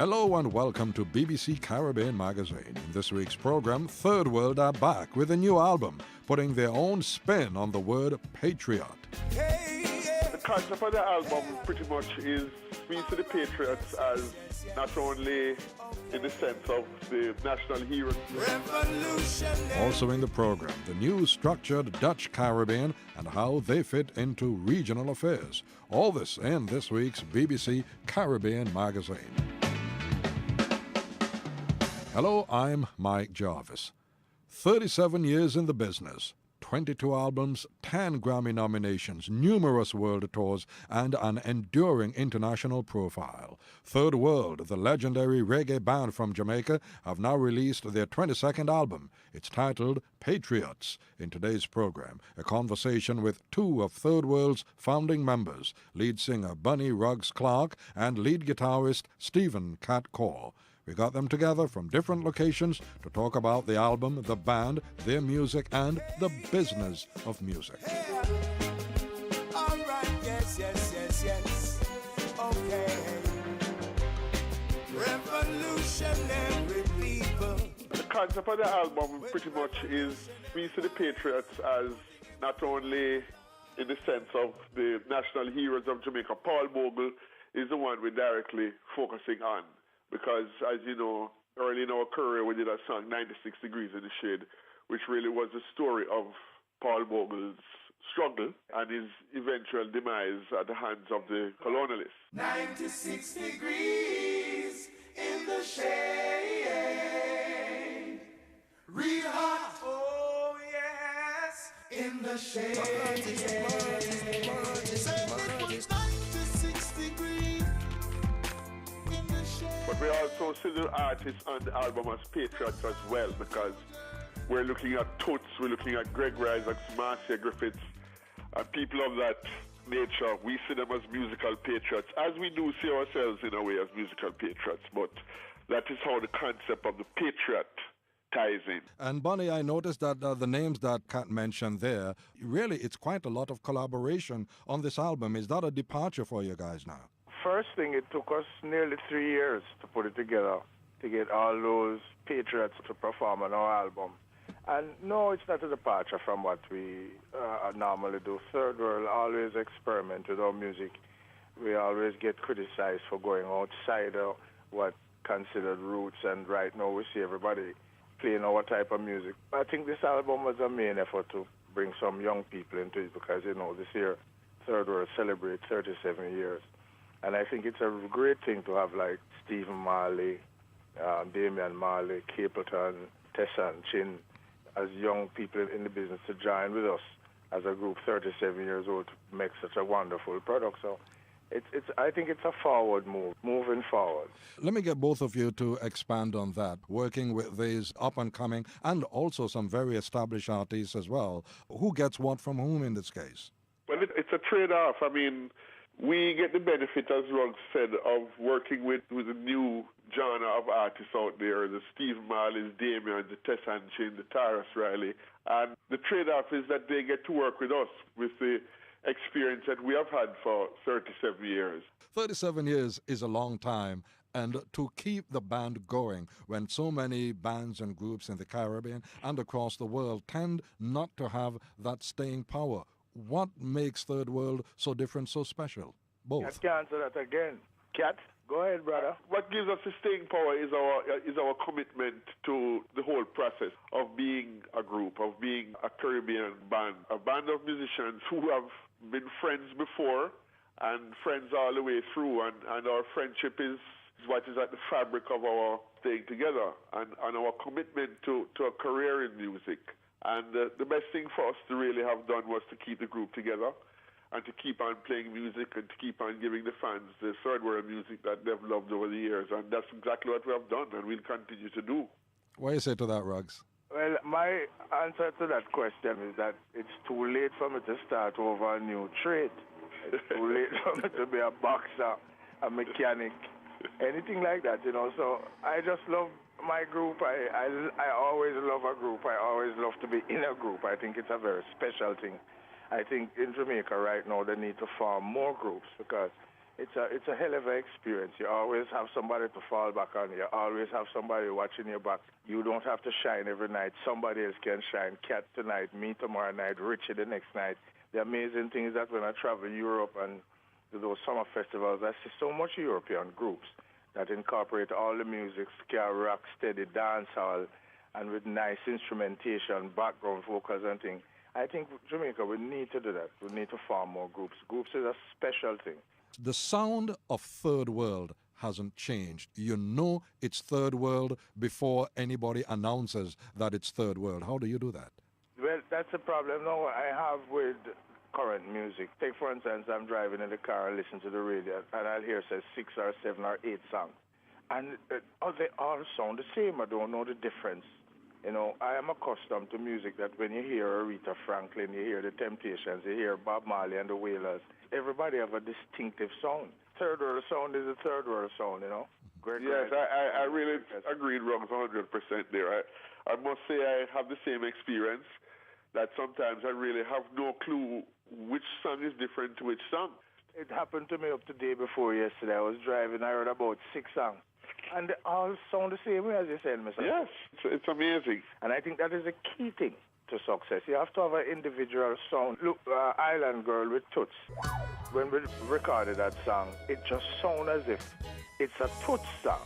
Hello and welcome to BBC Caribbean Magazine. In this week's program, Third World are back with a new album, putting their own spin on the word patriot. The concept of the album pretty much is we see the Patriots as not only in the sense of the national heroes. Also in the program, the new structured Dutch Caribbean and how they fit into regional affairs. All this in this week's BBC Caribbean Magazine. Hello, I'm Mike Jarvis. 37 years in the business, 22 albums, 10 Grammy nominations, numerous world tours, and an enduring international profile. Third World, the legendary reggae band from Jamaica, have now released their 22nd album. It's titled Patriots. In today's program, a conversation with two of Third World's founding members, lead singer Bunny Ruggs Clark and lead guitarist Stephen Cat Coore. We got them together from different locations to talk about the album, the band, their music, and the business of music. All right, yes. Okay. Revolutionary people. The concept of the album pretty much is we see the Patriots as not only in the sense of the national heroes of Jamaica. Paul Bogle is the one we're directly focusing on. Because, as you know, early in our career, we did a song, 96 Degrees in the Shade, which really was the story of Paul Bogle's struggle and his eventual demise at the hands of the colonialists. 96 degrees in the shade. Real hot, oh yes, in the shade. But we also see the artists on the album as patriots as well, because we're looking at Toots, we're looking at Greg Isaacs, Marcia Griffiths, and people of that nature. We see them as musical patriots, as we do see ourselves in a way as musical patriots. But that is how the concept of the patriot ties in. And Bunny, I noticed that the names that Kat mentioned there, really it's quite a lot of collaboration on this album. Is that a departure for you guys now? First thing, it took us nearly 3 years to put it together, to get all those patriots to perform on our album. And no, it's not a departure from what we normally do. Third World always experiment with our music. We always get criticized for going outside of what considered roots, and right now we see everybody playing our type of music. I think this album was a main effort to bring some young people into it because, you know, this year Third World celebrates 37 years. And I think it's a great thing to have like Stephen Marley, Damian Marley, Capleton, Tessa and Chin as young people in the business to join with us as a group 37 years old to make such a wonderful product. So I think it's a forward move, moving forward. Let me get both of you to expand on that, working with these up-and-coming and also some very established artists as well. Who gets what from whom in this case? Well, it's a trade-off. I mean, we get the benefit, as Ruggs said, of working with a new genre of artists out there, the Steve Marleys, Damian, the Tessa and Chin, the Tyrus Riley. And the trade-off is that they get to work with us with the experience that we have had for 37 years. 37 years is a long time, and to keep the band going when so many bands and groups in the Caribbean and across the world tend not to have that staying power. What makes Third World so different, so special? Both. I can answer that again. Cat, go ahead, brother. What gives us the staying power is our commitment to the whole process of being a group, of being a Caribbean band, a band of musicians who have been friends before and friends all the way through, and our friendship is what is at the fabric of our staying together and our commitment to a career in music. And the best thing for us to really have done was to keep the group together and to keep on playing music and to keep on giving the fans the Third World music that they've loved over the years. And that's exactly what we have done and we'll continue to do. What do you say to that, Ruggs? Well, my answer to that question is that it's too late for me to start over a new trade. It's too late for me to be a boxer, a mechanic, anything like that, you know. So I just love my group. I always love a group. I always love to be in a group. I think it's a very special thing. I think in Jamaica right now they need to form more groups because it's a hell of an experience. You always have somebody to fall back on. You always have somebody watching your back. You don't have to shine every night. Somebody else can shine. Cat tonight, me tomorrow night, Richie the next night. The amazing thing is that when I travel Europe and to those summer festivals, I see so much European groups that incorporate all the music, ska, rock, steady, dancehall, and with nice instrumentation, background vocals and things. I think Jamaica, we need to do that. We need to form more groups. Groups is a special thing. The sound of Third World hasn't changed. You know it's Third World before anybody announces that it's Third World. How do you do that? Well, that's a problem now I have with current music. Take, for instance, I'm driving in the car and listen to the radio, and I'll hear, say, 6 or 7 or 8 songs. And they all sound the same. I don't know the difference. You know, I am accustomed to music that when you hear Aretha Franklin, you hear the Temptations, you hear Bob Marley and the Wailers, everybody have a distinctive sound. Third world sound is a third world sound, you know. Yes, I really agreed, Rungs, 100% there. I must say I have the same experience that sometimes I really have no clue which song is different to which song. It happened to me up the day before yesterday. I was driving, I heard about 6 songs. And they all sound the same way as you said, Mr. Yes, it's amazing. And I think that is a key thing to success. You have to have an individual sound. Look, Island Girl with Toots. When we recorded that song, it just sounds as if it's a Toots song.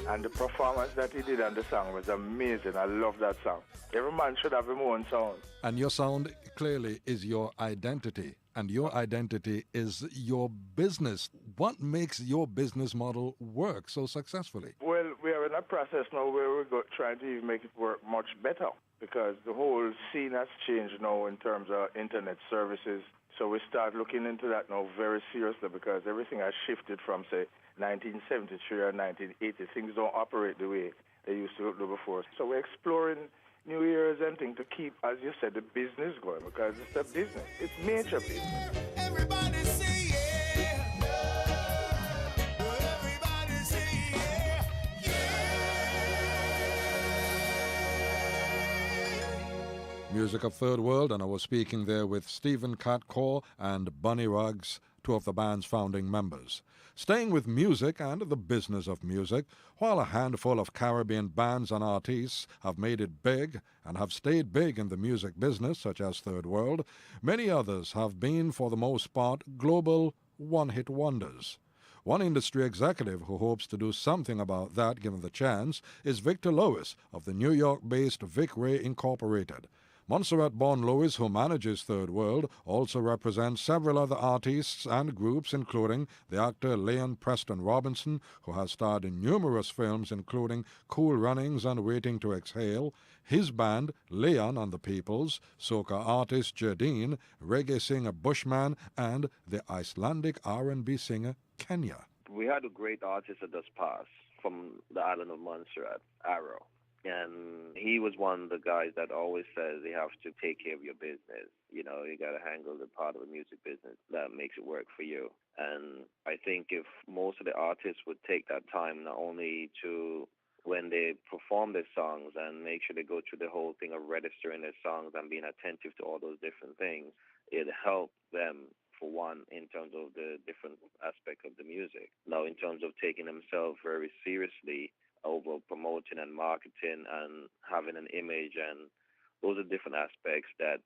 And the performance that he did on the song was amazing. I love that song. Every man should have his own sound. And your sound clearly is your identity. And your identity is your business. What makes your business model work so successfully? Well, we are in a process now where we're trying to even make it work much better, because the whole scene has changed now in terms of internet services. So we start looking into that now very seriously, because everything has shifted from, say, 1973 or 1980. Things don't operate the way they used to do before. So we're exploring new areas and things to keep, as you said, the business going, because it's a business. It's major business. Everybody say yeah. Everybody say yeah. Music of Third World, and I was speaking there with Stephen Cat Coore and Bunny Ruggs, 2 of the band's founding members. Staying with music and the business of music, while a handful of Caribbean bands and artists have made it big and have stayed big in the music business, such as Third World, many others have been, for the most part, global one-hit wonders. One industry executive who hopes to do something about that given the chance is Victor Lewis of the New York-based Vic Ray Incorporated. Montserrat-born Lewis, who manages Third World, also represents several other artists and groups, including the actor Leon Preston Robinson, who has starred in numerous films including Cool Runnings and Waiting to Exhale, his band Leon and the Peoples, soca artist Jardine, reggae singer Bushman, and the Icelandic R&B singer Kenya. We had a great artist that just passed from the island of Montserrat, Arrow. And he was one of the guys that always says you have to take care of your business. You know, you got to handle the part of the music business that makes it work for you. And I think if most of the artists would take that time, not only to, when they perform their songs and make sure they go through the whole thing of registering their songs and being attentive to all those different things, it'd help them, for one, in terms of the different aspect of the music. Now, in terms of taking themselves very seriously, over promoting and marketing and having an image, and those are different aspects that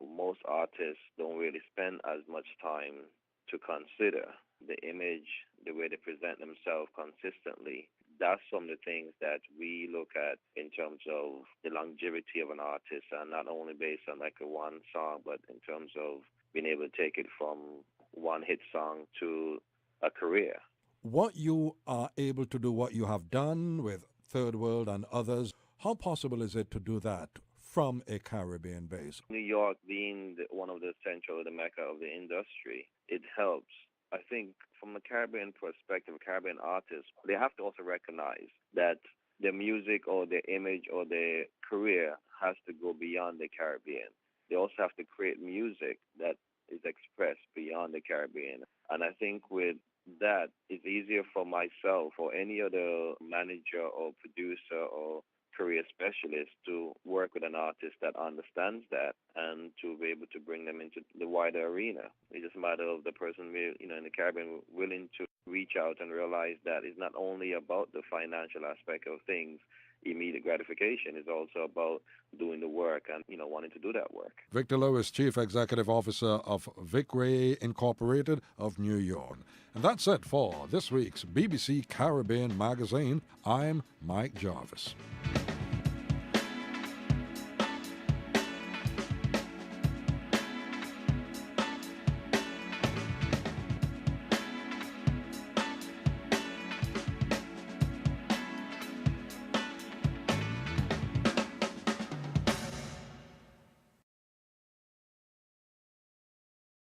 most artists don't really spend as much time to consider. The image, the way they present themselves consistently, that's some of the things that we look at in terms of the longevity of an artist, and not only based on like a one song, but in terms of being able to take it from one hit song to a career. What you are able to do, what you have done with Third World and others, how possible is it to do that from a Caribbean base? New York being one of the central, the mecca of the industry, it helps. I think from a Caribbean perspective, Caribbean artists, they have to also recognize that their music or their image or their career has to go beyond the Caribbean. They also have to create music that is expressed beyond the Caribbean. And I think with that, it's easier for myself or any other manager or producer or career specialist to work with an artist that understands that and to be able to bring them into the wider arena. It's just a matter of the person, in the Caribbean willing to reach out and realize that it's not only about the financial aspect of things, immediate gratification. Is also about doing the work and, wanting to do that work. Victor Lewis, Chief Executive Officer of Vicray Incorporated of New York. And that's it for this week's BBC Caribbean Magazine. I'm Mike Jarvis.